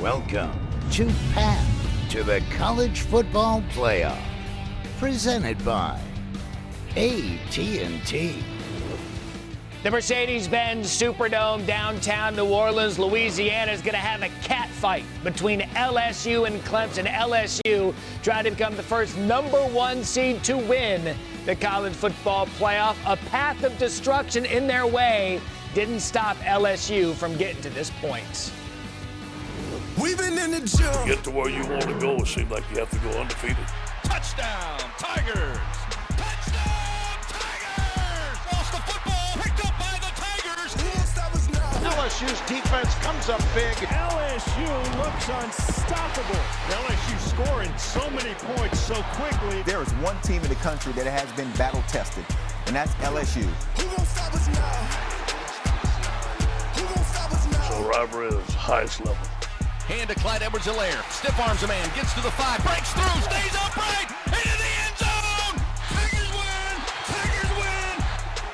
Welcome to Path to the College Football Playoff, presented by AT&T. The Mercedes-Benz Superdome downtown New Orleans, Louisiana is going to have a cat fight between LSU and Clemson. LSU trying to become the first #1 seed to win the college football playoff. A path of destruction in their way didn't stop LSU from getting to this point. We've been in the gym. To get to where you want to go, it seems like you have to go undefeated. Touchdown, Tigers! Touchdown, Tigers! Lost the football, picked up by the Tigers. Who will stop us now? LSU's defense comes up big. LSU looks unstoppable. LSU scoring so many points so quickly. There is one team in the country that has been battle tested, and that's LSU. Who won't stop us now? Who won't stop us now? So rivalry is highest level. Hand to Clyde Edwards-Helaire. Stiff arms a man, gets to the 5, breaks through, stays upright, into the end zone. Tigers win! Tigers win!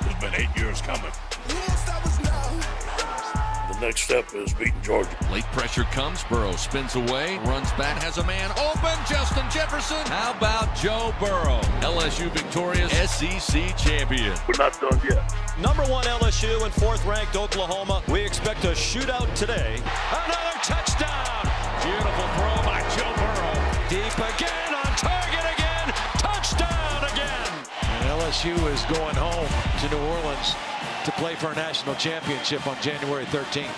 It's been 8 years coming. Who won't stop us now? The next step is beating Georgia. Late pressure comes. Burrow spins away, runs back, has a man open. Justin Jefferson. How about Joe Burrow? LSU victorious SEC champion. We're not done yet. #1 LSU and 4th-ranked Oklahoma. We expect a shootout today. Another touchdown! Beautiful throw by Joe Burrow. Deep again, on target again. Touchdown again! And LSU is going home to New Orleans to play for a national championship on January 13th.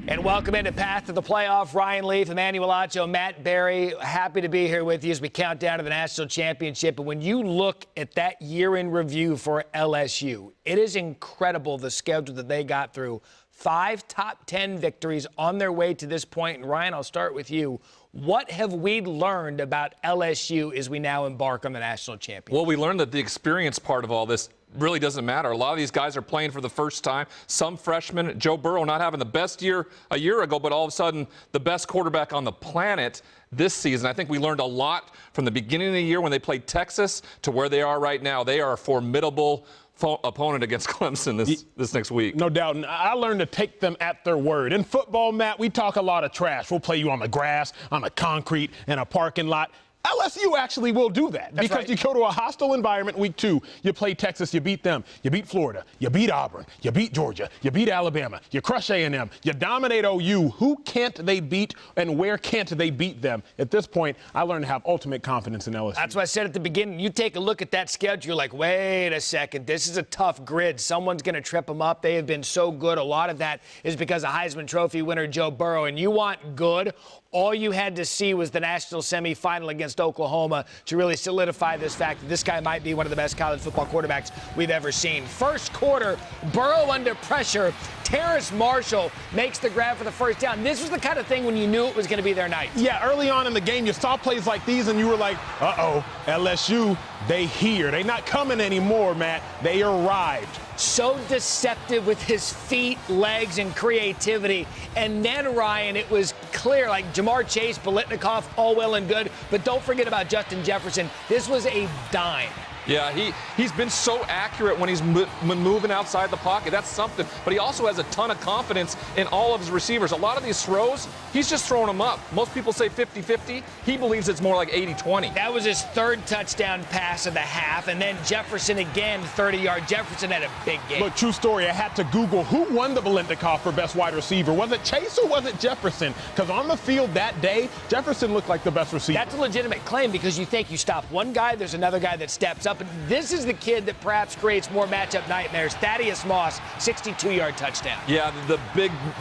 And welcome into Path to the Playoff. Ryan Leaf, Emmanuel Acho, Matt Barrie, happy to be here with you as we count down to the national championship. And when you look at that year in review for LSU, it is incredible the schedule that they got through. 5 top 10 victories on their way to this point. And Ryan, I'll start with you. What have we learned about LSU as we now embark on the national championship? Well, we learned that the experience part of all this really doesn't matter. A lot of these guys are playing for the first time. Some freshmen, Joe Burrow not having the best year a year ago, but all of a sudden the best quarterback on the planet this season. I think we learned a lot from the beginning of the year when they played Texas to where they are right now. They are a formidable opponent against Clemson this next week. No doubt. And I learned to take them at their word. In football, Matt, we talk a lot of trash. We'll play you on the grass, on the concrete, in a parking lot. LSU actually will do that because you go to a hostile environment week 2. You play Texas, you beat them. You beat Florida. You beat Auburn. You beat Georgia. You beat Alabama. You crush A&M. You dominate OU. Who can't they beat and where can't they beat them? At this point, I learned to have ultimate confidence in LSU. That's what I said at the beginning. You take a look at that schedule, you're like, wait a second. This is a tough grid. Someone's going to trip them up. They have been so good. A lot of that is because of Heisman Trophy winner Joe Burrow. And you want good, all you had to see was the national semifinal against Oklahoma to really solidify this fact that this guy might be one of the best college football quarterbacks we've ever seen. First quarter, Burrow under pressure. Terrace Marshall makes the grab for the first down. This was the kind of thing when you knew it was going to be their night. Yeah, early on in the game, you saw plays like these and you were like, uh-oh, LSU, they here. They not coming anymore, Matt. They arrived. So deceptive with his feet, legs, and creativity. And then, Ryan, it was clear, like Jamar Chase, Biletnikoff, all well and good. But don't forget about Justin Jefferson. This was a dime. Yeah, he's been so accurate when he's moving outside the pocket. That's something. But he also has a ton of confidence in all of his receivers. A lot of these throws, he's just throwing them up. Most people say 50-50. He believes it's more like 80-20. That was his 3rd touchdown pass of the half. And then Jefferson again, 30-yard. Jefferson had a big game. Look, true story. I had to Google who won the Biletnikoff for best wide receiver. Was it Chase or was it Jefferson? Because on the field that day, Jefferson looked like the best receiver. That's a legitimate claim because you think you stop one guy, there's another guy that steps up. And this is the kid that perhaps creates more matchup nightmares. Thaddeus Moss, 62-yard touchdown. Yeah, the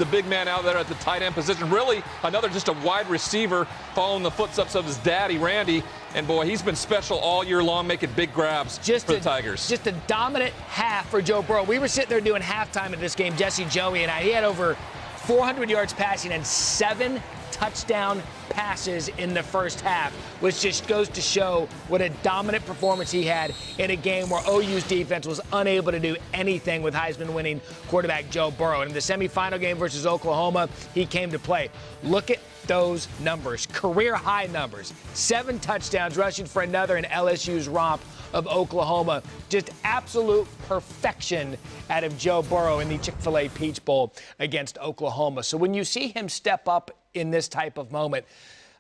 big man out there at the tight end position. Really, another just a wide receiver following the footsteps of his daddy, Randy. And, boy, he's been special all year long, making big grabs for the Tigers. Just a dominant half for Joe Burrow. We were sitting there doing halftime at this game, Jesse, Joey, and I. He had over 400 yards passing and 7 touchdown passes in the first half, which just goes to show what a dominant performance he had in a game where OU's defense was unable to do anything with Heisman-winning quarterback Joe Burrow. And in the semifinal game versus Oklahoma, he came to play. Look at those numbers, career high numbers. 7 touchdowns, rushing for another in LSU's romp of Oklahoma. Just absolute perfection out of Joe Burrow in the Chick-fil-A Peach Bowl against Oklahoma. So when you see him step up in this type of moment,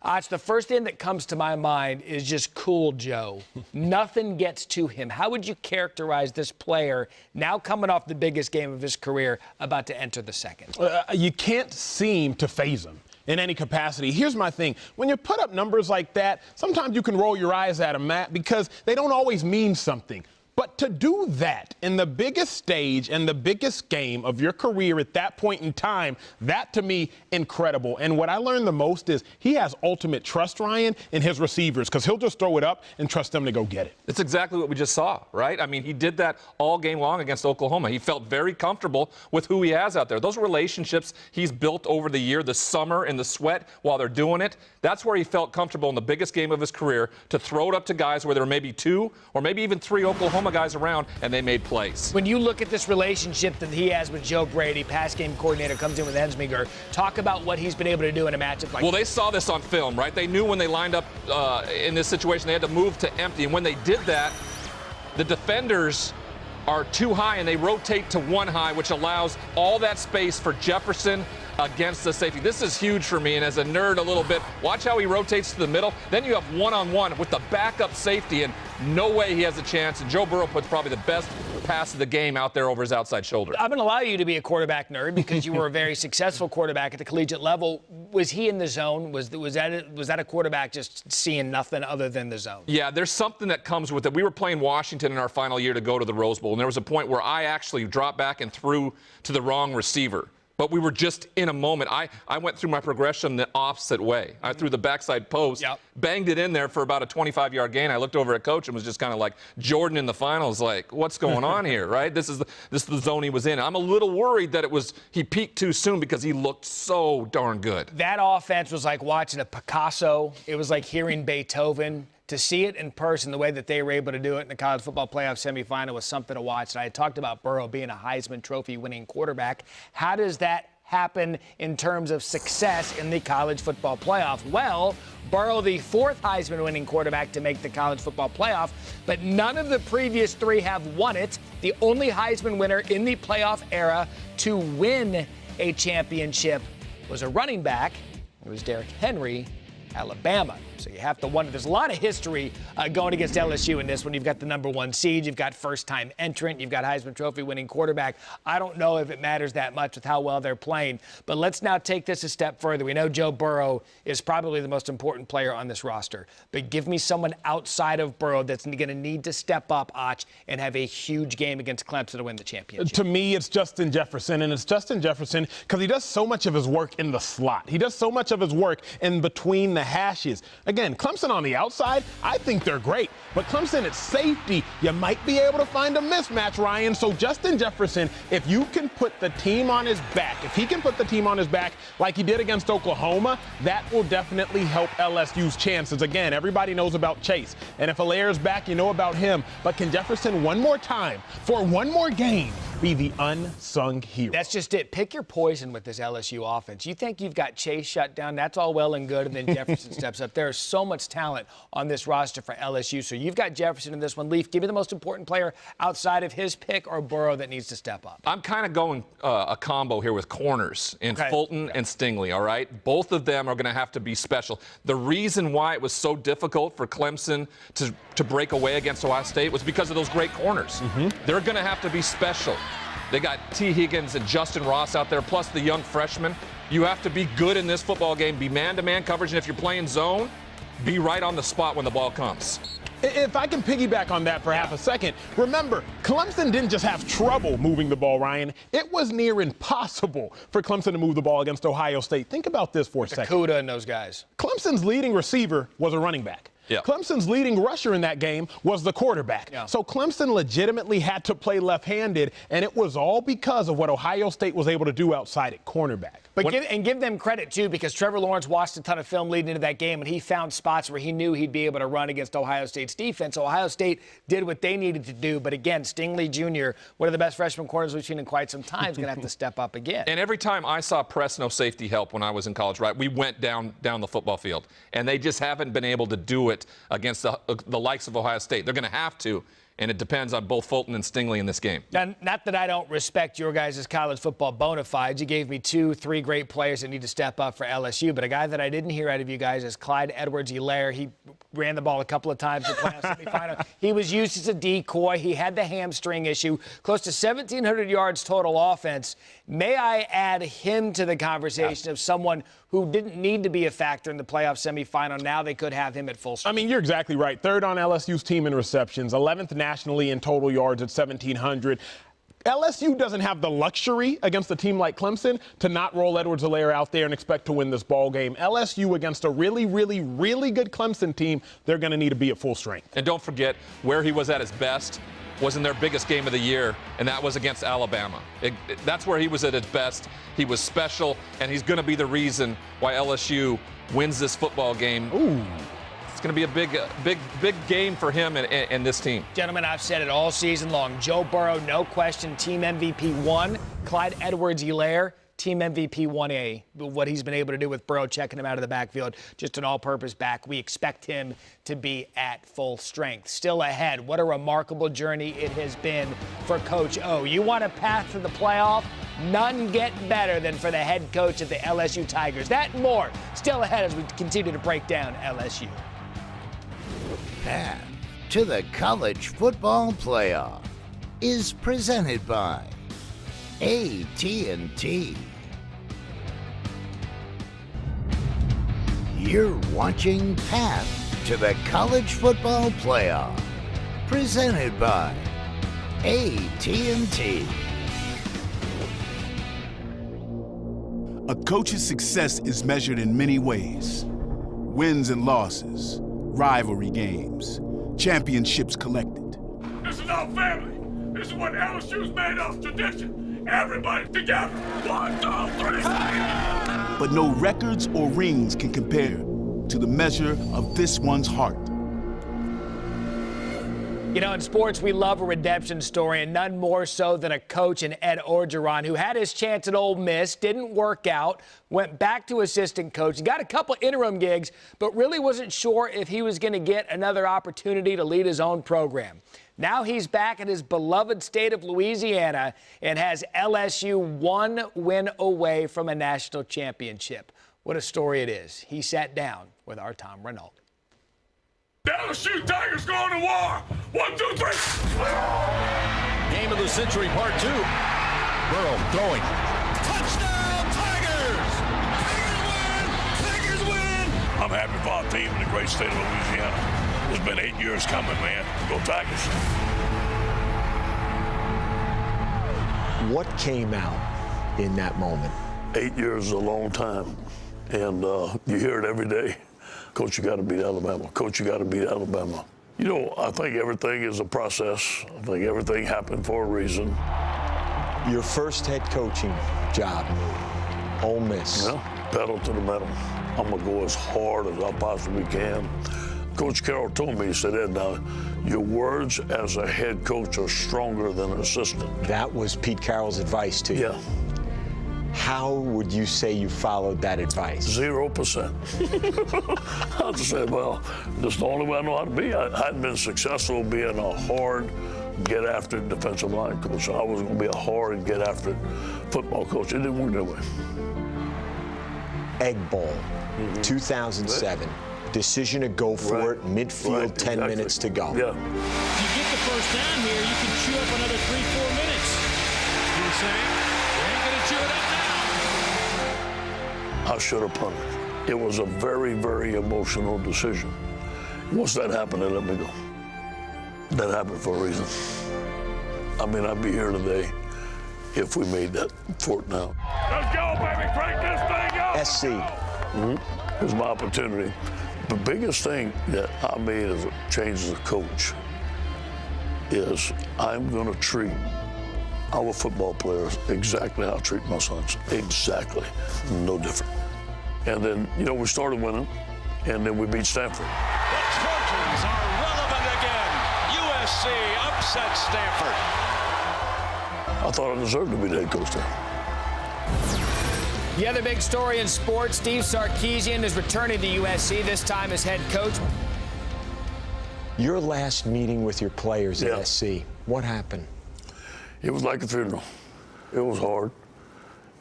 it's the first thing that comes to my mind is just cool Joe. Nothing gets to him. How would you characterize this player now coming off the biggest game of his career, about to enter the second? You can't seem to faze him in any capacity. Here's my thing. When you put up numbers like that, sometimes you can roll your eyes at them, Matt, because they don't always mean something. But to do that in the biggest stage and the biggest game of your career at that point in time, that to me, incredible. And what I learned the most is he has ultimate trust, Ryan, in his receivers, because he'll just throw it up and trust them to go get it. It's exactly what we just saw, right? I mean, he did that all game long against Oklahoma. He felt very comfortable with who he has out there. Those relationships he's built over the year, the summer and the sweat while they're doing it, that's where he felt comfortable in the biggest game of his career to throw it up to guys where there were maybe 2 or maybe even 3 Oklahoma guys around, and they made plays. When you look at this relationship that he has with Joe Brady, pass game coordinator, comes in with Ensminger, talk about what he's been able to do in a matchup like Well, they saw this on film, right? They knew when they lined up in this situation, they had to move to empty. And when they did that, the defenders are too high, and they rotate to 1 high, which allows all that space for Jefferson against the safety. This is huge for me, and as a nerd a little bit, watch how he rotates to the middle. Then you have one-on-one with the backup safety, and no way he has a chance. And Joe Burrow puts probably the best pass of the game out there over his outside shoulder. I'm going to allow you to be a quarterback nerd because you were a very successful quarterback at the collegiate level. Was he in the zone? Was that a quarterback just seeing nothing other than the zone? Yeah, there's something that comes with it. We were playing Washington in our final year to go to the Rose Bowl, and there was a point where I actually dropped back and threw to the wrong receiver. But we were just in a moment. I went through my progression the opposite way. I threw the backside post, banged it in there for about a 25-yard gain. I looked over at Coach and was just kind of like Jordan in the finals, like, what's going on here, right? This is the zone he was in. I'm a little worried that he peaked too soon because he looked so darn good. That offense was like watching a Picasso. It was like hearing Beethoven. To see it in person, the way that they were able to do it in the college football playoff semifinal was something to watch. And I had talked about Burrow being a Heisman Trophy winning quarterback. How does that happen in terms of success in the college football playoff? Well, Burrow, the 4th Heisman winning quarterback to make the college football playoff, but none of the previous 3 have won it. The only Heisman winner in the playoff era to win a championship was a running back. It was Derrick Henry, Alabama. So you have to wonder. There's a lot of history going against LSU in this one. You've got the #1 seed. You've got first-time entrant. You've got Heisman Trophy winning quarterback. I don't know if it matters that much with how well they're playing. But let's now take this a step further. We know Joe Burrow is probably the most important player on this roster. But give me someone outside of Burrow that's going to need to step up, Ach, and have a huge game against Clemson to win the championship. To me, it's Justin Jefferson. And it's Justin Jefferson because he does so much of his work in the slot. He does so much of his work in between the hashes. Again, Clemson on the outside, I think they're great. But Clemson at safety, you might be able to find a mismatch, Ryan. So Justin Jefferson, if you can put the team on his back, if he can put the team on his back like he did against Oklahoma, that will definitely help LSU's chances. Again, everybody knows about Chase. And if Alaire's back, you know about him. But can Jefferson one more time, for one more game, be the unsung hero? That's just it. Pick your poison with this LSU offense. You think you've got Chase shut down, that's all well and good, and then Jefferson steps up. There is so much talent on this roster for LSU. So you've got Jefferson in this one. Leaf, give me the most important player outside of his pick or Burrow that needs to step up. I'm kind of going a combo here with corners in Fulton and Stingley, all right? Both of them are going to have to be special. The reason why it was so difficult for Clemson to break away against Ohio State was because of those great corners. They're going to have to be special. They got T. Higgins and Justin Ross out there, plus the young freshmen. You have to be good in this football game, be man-to-man coverage, and if you're playing zone, be right on the spot when the ball comes. If I can piggyback on that for half a second, remember, Clemson didn't just have trouble moving the ball, Ryan. It was near impossible for Clemson to move the ball against Ohio State. Think about this for a second. Kuda and those guys. Clemson's leading receiver was a running back. Clemson's leading rusher in that game was the quarterback. So Clemson legitimately had to play left-handed, and it was all because of what Ohio State was able to do outside at cornerback. But give them credit, too, because Trevor Lawrence watched a ton of film leading into that game, and he found spots where he knew he'd be able to run against Ohio State's defense. So Ohio State did what they needed to do. But, again, Stingley Jr., one of the best freshman corners we've seen in quite some time, is going to have to step up again. And every time I saw press no safety help when I was in college, right, we went down the football field. And they just haven't been able to do it against the likes of Ohio State. They're going to have to. And it depends on both Fulton and Stingley in this game. Now, not that I don't respect your guys' college football bona fides. You gave me 2-3 great players that need to step up for LSU. But a guy that I didn't hear out of you guys is Clyde Edwards-Helaire. He ran the ball a couple of times in the playoff semifinal. He was used as a decoy. He had the hamstring issue. Close to 1,700 yards total offense. May I add him to the conversation of someone who didn't need to be a factor in the playoff semifinal? Now they could have him at full strength. I mean, you're exactly right. Third on LSU's team in receptions, 11th nationally in total yards at 1,700. LSU doesn't have the luxury against a team like Clemson to not roll Edwards-Helaire out there and expect to win this ball game. LSU against a really, really, really good Clemson team, they're going to need to be at full strength. And don't forget, where he was at his best was in their biggest game of the year, and that was against Alabama. That's where he was at his best. He was special, and he's going to be the reason why LSU wins this football game. Ooh. It's going to be a big game for him and this team. Gentlemen, I've said it all season long. Joe Burrow, no question, team MVP 1. Clyde Edwards-Helaire, team MVP 1A. What he's been able to do with Burrow, checking him out of the backfield, just an all-purpose back. We expect him to be at full strength. Still ahead, what a remarkable journey it has been for Coach O. You want a path to the playoff? None get better than for the head coach of the LSU Tigers. That and more still ahead as we continue to break down LSU. Path to the college football playoff is presented by AT&T. You're watching Path to the college football playoff, presented by AT&T. A coach's success is measured in many ways. Wins and losses, rivalry games, championships collected. This is our family. This is what LSU's made of, tradition. Everybody together. 1, 2, 3. But no records or rings can compare to the measure of this one's heart. You know, in sports, we love a redemption story, and none more so than a coach in Ed Orgeron, who had his chance at Ole Miss, didn't work out, went back to assistant coach, got a couple interim gigs, but really wasn't sure if he was going to get another opportunity to lead his own program. Now he's back in his beloved state of Louisiana and has LSU 1 win away from a national championship. What a story it is. He sat down with our Tom Renault. The LSU Tigers going to war. 1, 2, 3. Game of the century, part 2. Burrow throwing. Touchdown, Tigers! Tigers win! I'm happy for our team in the great state of Louisiana. It's been 8 years coming, man. Go Tigers. What came out in that moment? 8 years is a long time, and you hear it every day. Coach, you got to beat Alabama. Coach, you got to beat Alabama. You know, I think everything is a process. I think everything happened for a reason. Your first head coaching job, Ole Miss. Yeah, pedal to the metal. I'm going to go as hard as I possibly can. Coach Carroll told me, he said, Ed, now, your words as a head coach are stronger than an assistant. That was Pete Carroll's advice to you. Yeah. How would you say you followed that advice? 0%. I just said, well, this is the only way I know how to be. I hadn't been successful being a hard, get-after defensive line coach. I was going to be a hard, get-after football coach. It didn't work that way. Egg Bowl, 2007. Decision to go for it, midfield, 10 minutes to go. Yeah. If you get the first down here, you can chew up another 3-4 minutes. You were saying? You ain't going to chew it up now. I should have punted. It was a very, very emotional decision. Once that happened, they let me go. That happened for a reason. I mean, I'd be here today if we made that fourth down. Let's go, baby. Crank this thing up. SC. It was my opportunity. The biggest thing that I made as a change as a coach is I'm going to treat our football players exactly how I treat my sons. Exactly. No different. And then, we started winning, and then we beat Stanford. The Trojans are relevant again. USC upsets Stanford. I thought I deserved to be the head coach there. The other big story in sports, Steve Sarkisian is returning to USC, this time as head coach. Your last meeting with your players at SC, what happened? It was like a funeral. It was hard,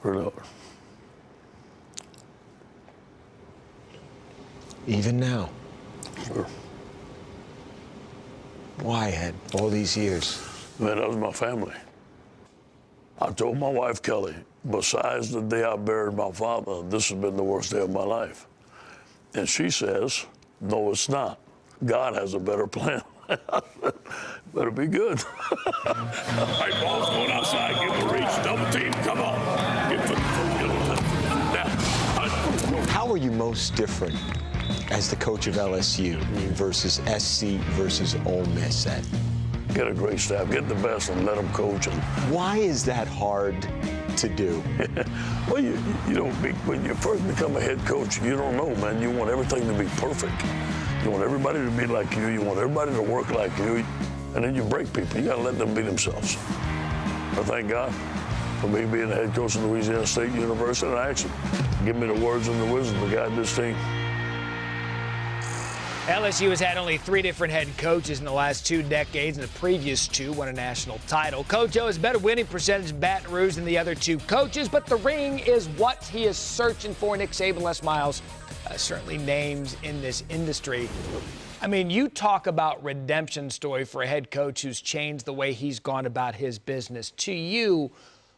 really hard. Even now? Sure. Why, Ed, all these years? Man, that was my family. I told my wife, Kelly, besides the day I buried my father, this has been the worst day of my life. And she says, no, it's not. God has a better plan. Better be good. All right, ball's going outside. Give the reach. Double team. Come on. How are you most different as the coach of LSU versus SC versus Ole Miss, Ed? Get a great staff. Get the best and let them coach. Why is that hard to do? Well, when you first become a head coach, you don't know, man. You want everything to be perfect. You want everybody to be like you. You want everybody to work like you. And then you break people. You got to let them be themselves. But thank God for me being the head coach of Louisiana State University, and actually give me the words and the wisdom to guide this team. LSU has had only 3 different head coaches in the last 2 decades, and the previous 2 won a national title. Coach O has a better winning percentage in Baton Rouge than the other 2 coaches, but the ring is what he is searching for. Nick Saban, Les Miles, certainly names in this industry. I mean, you talk about redemption story for a head coach who's changed the way he's gone about his business. To you,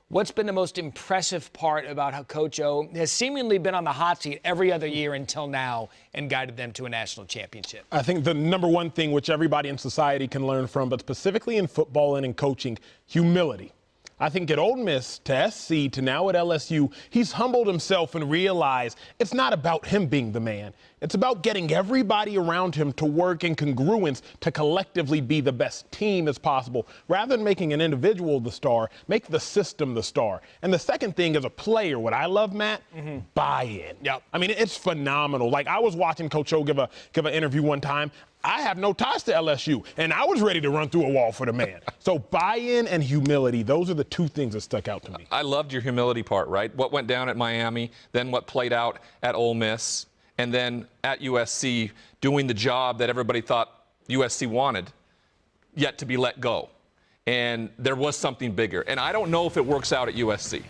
what's been the most impressive part about how Coach O has seemingly been on the hot seat every other year until now and guided them to a national championship? I think the number one thing which everybody in society can learn from, but specifically in football and in coaching, humility. I think at Ole Miss, to SC, to now at LSU, he's humbled himself and realized it's not about him being the man. It's about getting everybody around him to work in congruence to collectively be the best team as possible. Rather than making an individual the star, make the system the star. And the second thing as a player, what I love, Matt, buy-in. Yep. I mean, it's phenomenal. Like, I was watching Coach O give an interview one time. I have no ties to LSU, and I was ready to run through a wall for the man. So buy-in and humility, those are the 2 things that stuck out to me. I loved your humility part, right? What went down at Miami, then what played out at Ole Miss, and then at USC doing the job that everybody thought USC wanted, yet to be let go. And there was something bigger. And I don't know if it works out at USC,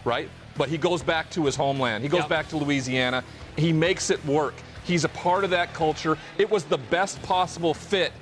right? But he goes back to his homeland. He goes back to Louisiana. He makes it work. He's a part of that culture. It was the best possible fit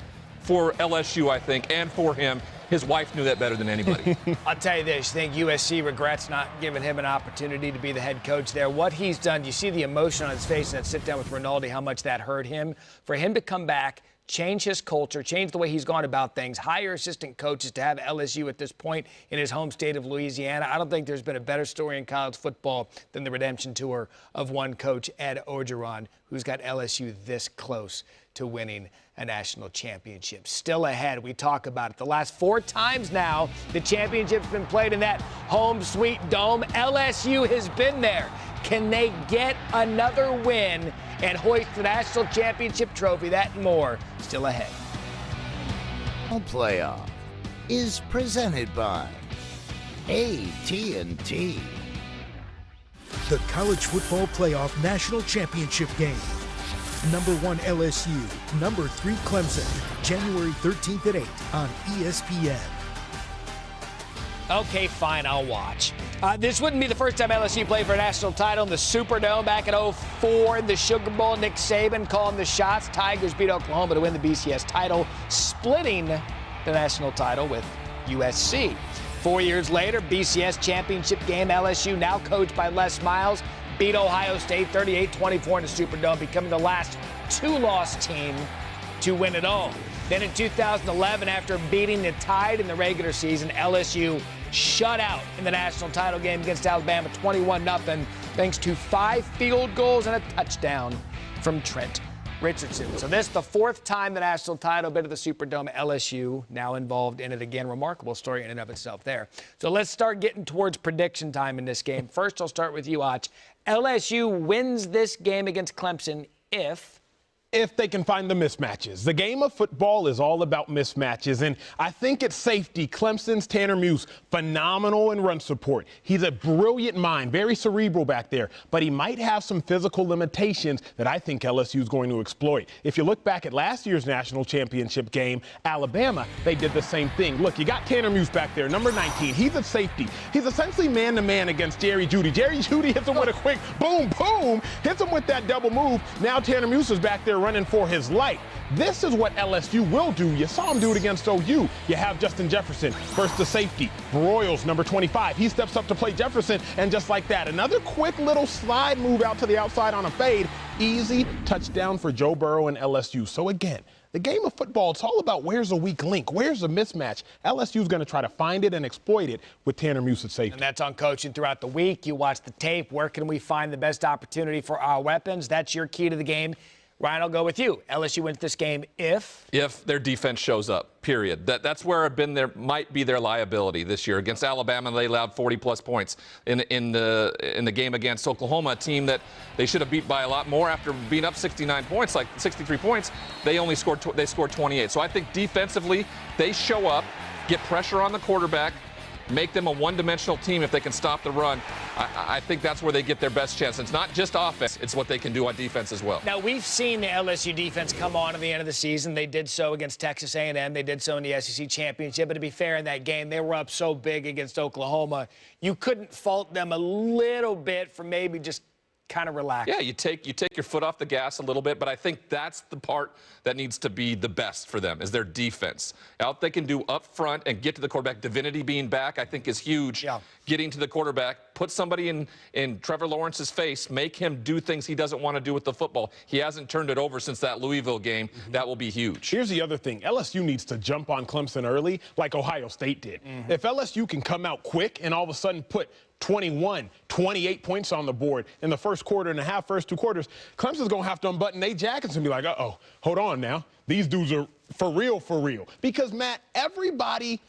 for LSU, I think, and for him. His wife knew that better than anybody. I'll tell you this, I think USC regrets not giving him an opportunity to be the head coach there. What he's done, you see the emotion on his face in that sit down with Rinaldi, how much that hurt him. For him to come back, change his culture, change the way he's gone about things, hire assistant coaches to have LSU at this point in his home state of Louisiana. I don't think there's been a better story in college football than the redemption tour of one coach, Ed Orgeron, who's got LSU this close to winning a national championship. Still ahead, we talk about it. The last 4 times now the championship's been played in that home sweet dome. LSU has been there. Can they get another win and hoist the national championship trophy? That and more still ahead. Playoff is presented by AT&T. The College Football Playoff National Championship Game. Number 1 LSU, number 3 Clemson, January 13th at 8 on ESPN. Okay, fine, I'll watch. This wouldn't be the first time LSU played for a national title in the Superdome back in 2004 in the Sugar Bowl. Nick Saban calling the shots. Tigers beat Oklahoma to win the BCS title, splitting the national title with USC. 4 years later, BCS championship game, LSU, now coached by Les Miles, beat Ohio State 38-24 in the Superdome, becoming the last 2-loss team to win it all. Then in 2011, after beating the Tide in the regular season, LSU shut out in the national title game against Alabama 21-0, thanks to 5 field goals and a touchdown from Trent Richardson. So this is the 4th time the national title bid of the Superdome. LSU now involved in it again. Remarkable story in and of itself there. So let's start getting towards prediction time in this game. First, I'll start with you, Ach. LSU wins this game against Clemson if they can find the mismatches. The game of football is all about mismatches, and I think at safety, Clemson's Tanner Muse, phenomenal in run support. He's a brilliant mind, very cerebral back there, but he might have some physical limitations that I think LSU is going to exploit. If you look back at last year's national championship game, Alabama, they did the same thing. Look, you got Tanner Muse back there, number 19. He's at safety. He's essentially man-to-man against Jerry Jeudy. Jerry Jeudy hits him with a quick boom, boom, hits him with that double move. Now Tanner Muse is back there running for his life. This is what LSU will do. You saw him do it against OU. You have Justin Jefferson first to safety. Broyles, number 25. He steps up to play Jefferson, and just like that, another quick little slide move out to the outside on a fade. Easy touchdown for Joe Burrow and LSU. So again, the game of football, it's all about where's the weak link, where's the mismatch. LSU's going to try to find it and exploit it with Tanner Muse at safety. And that's on coaching throughout the week. You watch the tape. Where can we find the best opportunity for our weapons? That's your key to the game. Ryan, I'll go with you. LSU wins this game if their defense shows up, period. That's where might be their liability this year. Against Alabama, they allowed 40-plus points in the game against Oklahoma, a team that they should have beat by a lot more after being up 69 points, like 63 points. They only scored 28. So I think defensively, they show up, get pressure on the quarterback, make them a one-dimensional team if they can stop the run. I think that's where they get their best chance. It's not just offense. It's what they can do on defense as well. Now, we've seen the LSU defense come on at the end of the season. They did so against Texas A&M. They did so in the SEC Championship. But to be fair, in that game, they were up so big against Oklahoma. You couldn't fault them a little bit for maybe just kind of relax. Yeah, you take your foot off the gas a little bit, but I think that's the part that needs to be the best for them is their defense. Out they can do up front and get to the quarterback. Divinity being back, I think, is huge. Yeah. Getting to the quarterback, put somebody in Trevor Lawrence's face, make him do things he doesn't want to do with the football. He hasn't turned it over since that Louisville game. That will be huge. Here's the other thing. LSU needs to jump on Clemson early like Ohio State did. If LSU can come out quick and all of a sudden put 21, 28 points on the board in the first quarter and a half, first 2 quarters, Clemson's going to have to unbutton their jackets and be like, uh-oh, hold on now. These dudes are for real, for real. Because, Matt, everybody,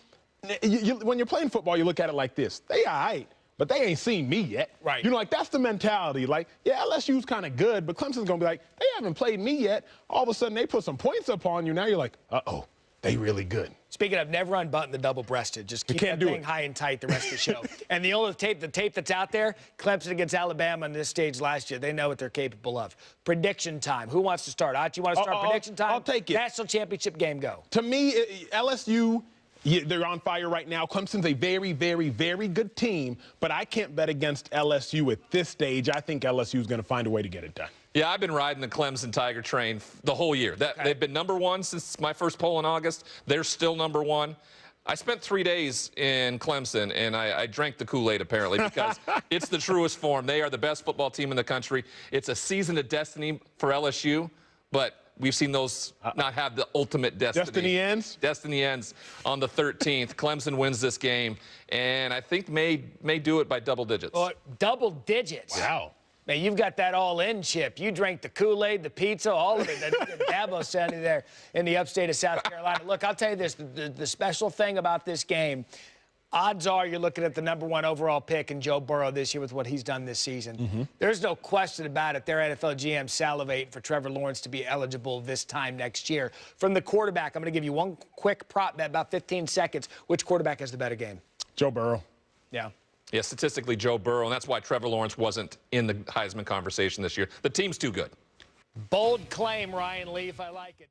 when you're playing football, you look at it like this. They all right, but they ain't seen me yet. Right. You know, like, that's the mentality. Like, yeah, LSU's kind of good, but Clemson's going to be like, they haven't played me yet. All of a sudden, they put some points up on you. Now you're like, uh-oh, they really good. Speaking of, never unbutton the double-breasted. Just keep that thing high and tight the rest of the show. And the tape that's out there, Clemson against Alabama on this stage last year, they know what they're capable of. Prediction time. Who wants to start? Ach, you want to start prediction time? I'll take it. National championship game, go. To me, LSU, they're on fire right now. Clemson's a very, very, very good team, but I can't bet against LSU at this stage. I think LSU is going to find a way to get it done. Yeah, I've been riding the Clemson Tiger train the whole year. They've been number one since my first poll in August. They're still number one. I spent 3 days in Clemson, and I drank the Kool-Aid, apparently, because it's the truest form. They are the best football team in the country. It's a season of destiny for LSU, but we've seen those not have the ultimate destiny. Destiny ends? Destiny ends on the 13th. Clemson wins this game, and I think may do it by double digits. Double digits? Wow. Man, you've got that all-in chip. You drank the Kool-Aid, the pizza, all of it. That Dabo standing there in the upstate of South Carolina. Look, I'll tell you this. The special thing about this game, odds are you're looking at the number 1 overall pick in Joe Burrow this year with what he's done this season. There's no question about it. Their NFL GM salivate for Trevor Lawrence to be eligible this time next year. From the quarterback, I'm going to give you one quick prop bet, about 15 seconds. Which quarterback has the better game? Joe Burrow. Yeah. Yeah, statistically, Joe Burrow, and that's why Trevor Lawrence wasn't in the Heisman conversation this year. The team's too good. Bold claim, Ryan Leaf. I like it.